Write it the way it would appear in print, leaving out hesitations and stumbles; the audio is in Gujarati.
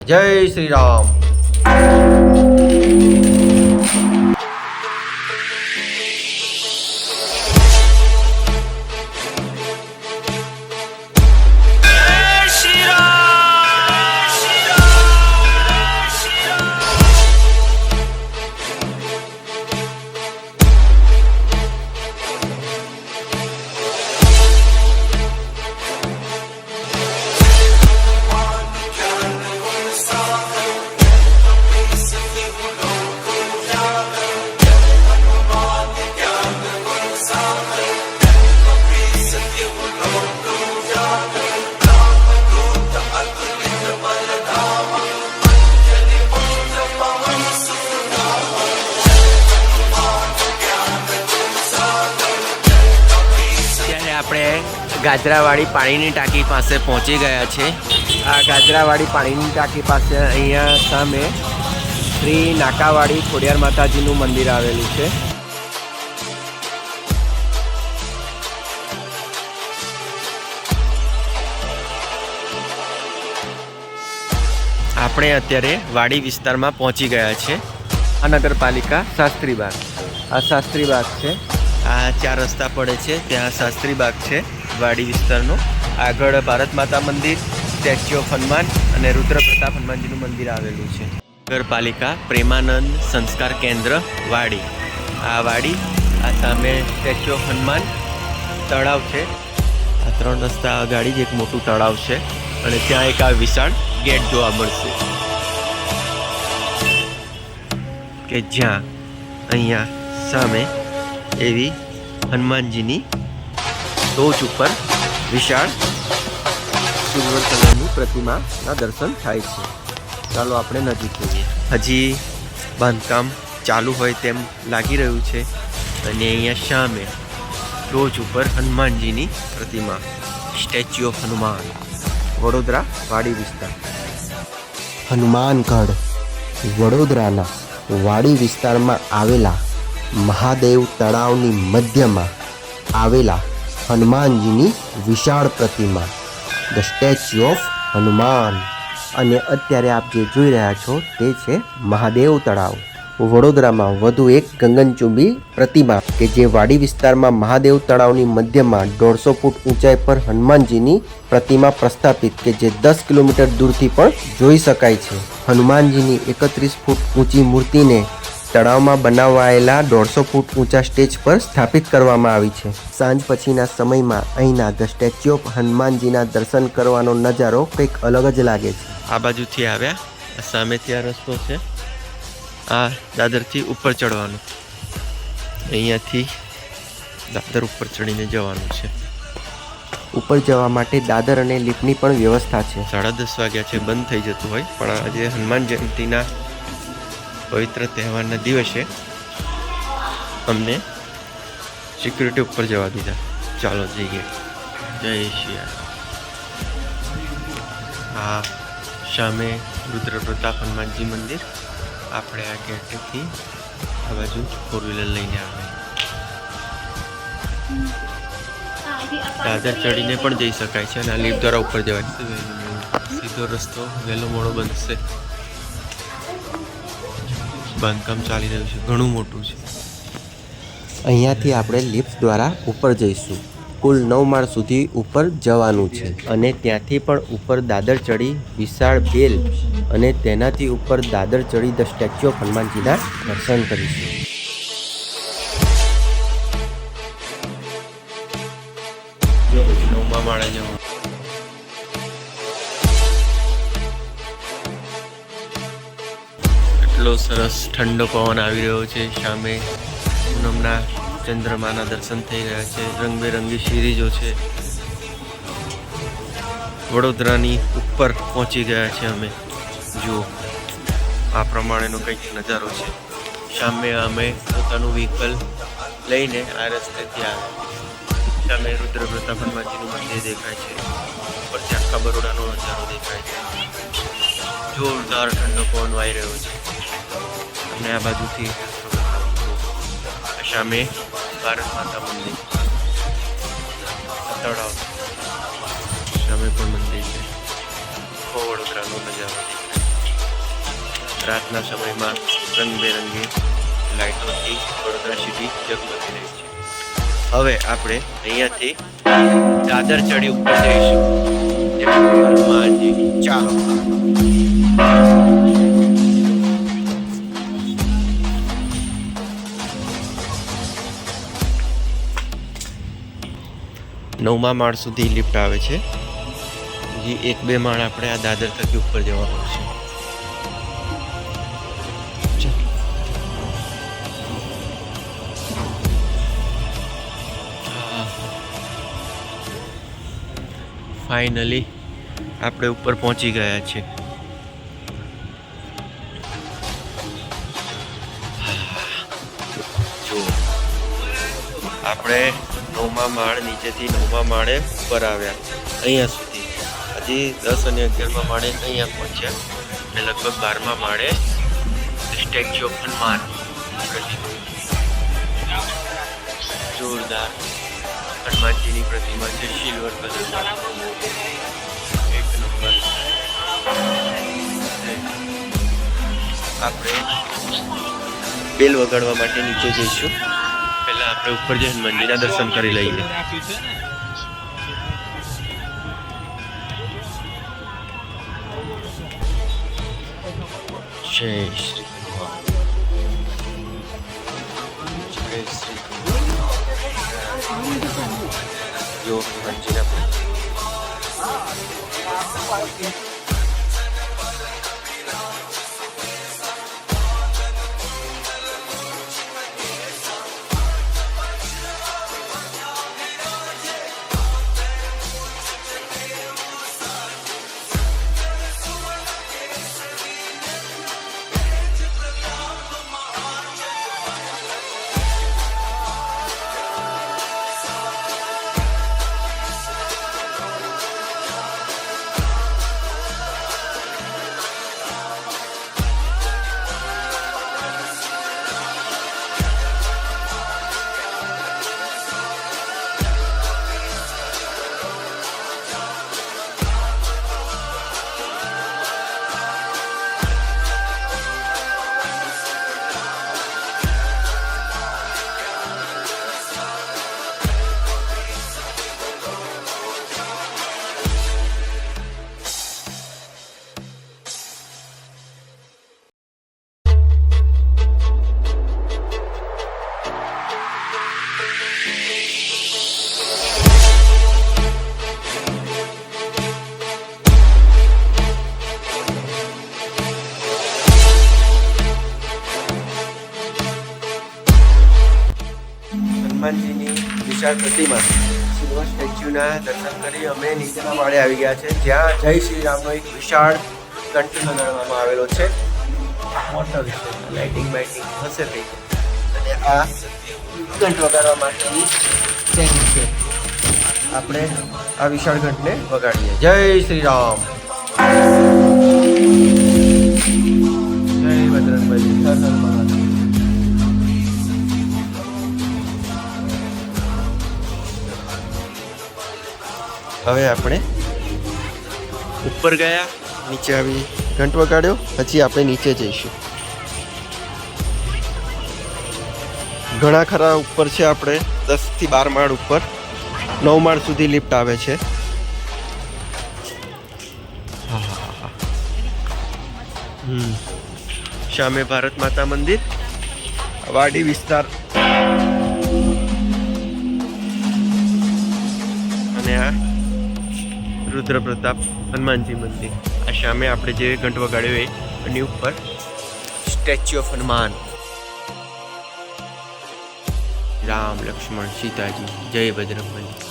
જય શ્રી રામ. ગાજરાવાડી પાણીની ટાંકી પાસે પહોંચી ગયા છે. આ ગાજરાવાડી પાણીની ટાંકી પાસે અહીંયા સામે શ્રી નાકાવાડી ખોડિયાર માતાજીનું મંદિર આવેલું છે. આપણે અત્યારે વાડી વિસ્તારમાં પહોંચી ગયા છે. આ નગરપાલિકા શાસ્ત્રીબાગ, આ શાસ્ત્રીબાગ છે. આ 4 રસ્તા પડે છે ત્યાં શાસ્ત્રીબાગ છે વાડી વિસ્તારનો. આગળ ભારત માતા મંદિર, સ્ટેચ્યુ ઓફ હનુમાન અને રુદ્ર પ્રતાપ હનુમાનજીનું મંદિર આવેલું છે. નગરપાલિકા પ્રેમાનંદ સંસ્કાર કેન્દ્ર વાડી, આ વાડી. આ સામે સ્ટેચ્યુ ઓફ હનુમાન, તળાવ છે. આ 3 રસ્તા ગાડી જ એક મોટું તળાવ છે અને ત્યાં એક આ વિશાળ ગેટ જોવા મળશે કે જ્યાં અહીંયા સામે એવી હનુમાનજીની ટોચ ઉપર વિશાળ સિલ્વર કલરની પ્રતિમાના દર્શન થાય છે. ચાલો આપણે નજીક જોઈએ. હજી બાંધકામ ચાલુ હોય તેમ લાગી રહ્યું છે અને અહીંયા સામે ટોચ ઉપર હનુમાનજીની પ્રતિમા, સ્ટેચ્યુ ઓફ હનુમાન, વડોદરા વાડી વિસ્તાર. હનુમાનગઢ વડોદરાના વાડી વિસ્તારમાં આવેલા મહાદેવ તળાવની મધ્યમાં આવેલા હનુમાનજીની વિશાળ પ્રતિમા, ધ સ્ટેચ્યુ ઓફ હનુમાન. અને અત્યારે આપ જે જોઈ રહ્યા છો તે છે મહાદેવ તળાવ. વડોદરામાં વધુ એક ગગનચુંબી પ્રતિમા કે જે વાડી વિસ્તારમાં મહાદેવ તળાવની મધ્યમાં 150 ફૂટ ઊંચાઈ પર હનુમાનજીની પ્રતિમા પ્રસ્થાપિત કે જે 10 કિલોમીટર દૂરથી પણ જોઈ શકાય છે. હનુમાનજીની 31 ફૂટ ઊંચી મૂર્તિને તળાવમાં બનાવાયેલા 150 ફૂટ ઊંચા સ્ટેજ પર સ્થાપિત કરવામાં આવી છે. સાંજ પછીના સમયમાં અહીંના ધ સ્ટેચ્યુ ઓફ હનુમાનજીના દર્શન કરવાનો નજારો કંઈક અલગ જ લાગે છે. આ બાજુથી આવ્યા, સામેથી આ રસ્તો છે. આ દાદરથી ઉપર ચડવાનું, અહીંયાથી દાદર ઉપર ચડીને જવાનું છે. ઉપર જવા માટે દાદર અને લિફ્ટની પણ વ્યવસ્થા છે. 10:30 વાગ્યા છે, બંધ થઈ જતું હોય, પણ આજે હનુમાન જયંતિના પવિત્ર તહેવારના દિવસે અમને સિક્યુરિટી ઉપર જવા દીધા. ચાલો જઈએ. જય શ્રી રામ. હા, સામે રુદ્ર પ્રતાપ હનુમાનજી મંદિર. આપણે આ ગેટેથી આ બાજુ 4 વ્હીલર લઈને આવ્યા. દાદર ચડીને પણ જઈ શકાય છે અને આ લિફ્ટ દ્વારા ઉપર જવાય. સીધો રસ્તો વહેલો મોડો બનશે. બાંધકામ ચાલી રહ્યું છે, ઘણું મોટું છે. અહીંયાથી આપણે લિફ્ટ દ્વારા ઉપર જઈશું. કુલ 9 માળ સુધી ઉપર જવાનું છે અને ત્યાંથી પણ ઉપર દાદર ચડી વિશાળ બેલ અને તેનાથી ઉપર દાદર ચડી ધ સ્ટેચ્યુ ઓફ હનુમાનજીના દર્શન કરીશું. જો 9મા માળે જવાનું. એટલો સરસ ઠંડો પવન આવી રહ્યો છે. સામે પૂનમના ચંદ્રમાના દર્શન થઈ રહ્યા છે. રંગબેરંગી સિરીજો છે. વડોદરાની ઉપર પહોંચી ગયા છે અમે. જુઓ, આ પ્રમાણેનો કંઈક નજારો છે. સામે અમે પોતાનું વ્હીકલ લઈને આ રસ્તેથી આવ્યા. સામે રુદ્ર પ્રતાપ હનુમાનજીનું મંદિર દેખાય છે. ઉપરથી આખા બરોડાનો નજારો દેખાય છે. જોરદાર ઠંડો પવન વાઈ રહ્યો છે. અને આ બાજુથી સામે ભારત માતા મંદિર, તળાવ, સામે પણ મંદિર છે. વડોદરાનો નજારો દેખાય. રાતના સમયમાં રંગબેરંગી લાઇટોથી વડોદરા સિટી જગમગી રહી છે. હવે આપણે અહીંયાથી દાદર ચડી ઉપર જઈશું. હનુમાનજીની ચાલો. નવમા માળ સુધી લિફ્ટ આવે છે. હજી 1-2 માળ આપણે આ દાદર થકી ઉપર જવા પડશે. ફાઇનલી આપણે ઉપર પહોંચી ગયા છે. જો આપણે 9મા માળ નીચેથી 9મા માળે ઉપર આવ્યા અહીંયા સુધી. હજી 10 અને 11મા માળે અહીંયા પહોંચ્યા અને લગભગ 12મા માળે સ્ટેચ્યુ ઓફ હનુમાન જોરદાર હનુમાનજીની પ્રતિમા છે, સિલ્વર કલરમાં. એક નંબર. આપણે બેલ વગાડવા માટે નીચે જઈશું. પહેલા આપણે ઉપર જઈ હનુમાનજીના દર્શન કરી લઈએ. જય શ્રી હનુમાન. જય શ્રી જો હનુમાનજીના હનુમાનજીની વિશાળ પ્રતિમા સિલ્વર સ્ટેચ્યુના દર્શન કરી અમે નીચેના માળે આવી ગયા છે, જ્યાં જય શ્રી રામનો એક વિશાળ કંઠ લગાડવામાં આવેલો છે. મોટો વિશે લાઇટિંગ બાઇટિંગ હશે કંઈક. અને આ ઘંટ વગાડવા માટેની સ્ટેન્ડ છે. આપણે આ વિશાળ ઘંટને વગાડીએ. જય શ્રી રામ. જય બજરંગબલી. હર હર મહાદેવ. હવે આપણે ઉપર ગયા, નીચે આવી ઘંટ વગાડ્યો. પછી આપણે નીચે જઈશું. ઘણા ખરા ઉપર છે. આપણે 10 થી 12 માળ ઉપર, 9 માળ સુધી લિફ્ટ આવે છે. સામે ભારત માતા મંદિર, વાડી વિસ્તાર અને આ રુદ્ર પ્રતાપ હનુમાનજી મંદિર. આ સામે આપણે જે ઘંટ વગાડ્યો એની ઉપર સ્ટેચ્યુ ઓફ હનુમાન. રામ લક્ષ્મણ સીતાજી. જય બજરંગબલી.